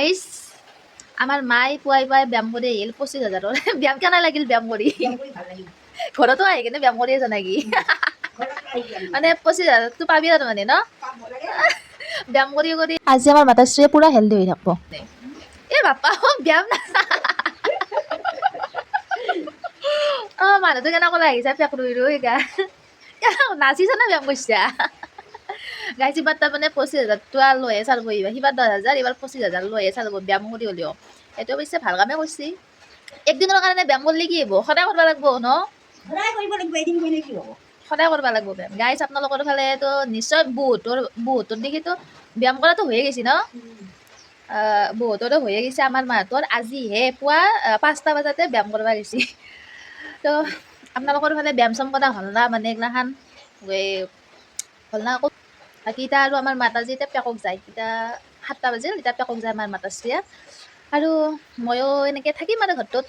guys আমাৰ মায়ে পুৱাই পুৱাই ব্যায়াম কৰি আহিল 25,000 ব্যায়াম কেনে লাগিল ব্যায়াম কৰি ঘৰতো আহি কিনে ব্যায়াম কৰি আছে নেকি মানে 25,000 তো পাবি আৰু মানে ন ব্যায়াম কৰি কৰি আজি আমাৰ মাতাশ্ৰীয়ে পুৰা হেল্ডি হৈ থাকিব এ বাপা ব্যায়াম মানুহটো কেনেকৈ আহিছা পেক ৰৈ ৰৈ গা নাচিছা না ব্যায়াম কৰিছা গাইজ এইবাৰ তাৰমানে 25,000 লৈয়ে চালব সিবাৰ 10,000 এইবাৰ 25,000 লৈয়ে চালব ব্যায়াম কৰি হ'লেও এইটো অৱশ্যে ভাল কামে কৰিছে একদিনৰ কাৰণে ব্যায়াম কৰিলে কি হ'ব সদায় কৰিব লাগিব ন সদায় কৰিব লাগিব ব্যায়াম গাইজ আপোনালোকৰ ফালেতো নিশ্চয় বহুতৰ দেখিতো ব্যায়াম কৰাটো হৈয়ে গৈছে ন বহুতৰো হৈয়ে গৈছে আমাৰ মাহঁতৰ আজিহে পুৱা 5টা বজাতে ব্যায়াম কৰিব গৈছে তো আপোনালোকৰ ফালে ব্যায়াম চাম কৰা হ'ল না মানে এইগিলাখান হ'ল না আকৌ বাকী এতিয়া আৰু আমাৰ মাতাজী এতিয়া পেকক যায় এতিয়া 7টা বাজিল এতিয়া পেকক যায় আমাৰ মাতাশ্ৰীয়ে আৰু ময়ো এনেকৈ থাকিম আৰু ঘৰটোত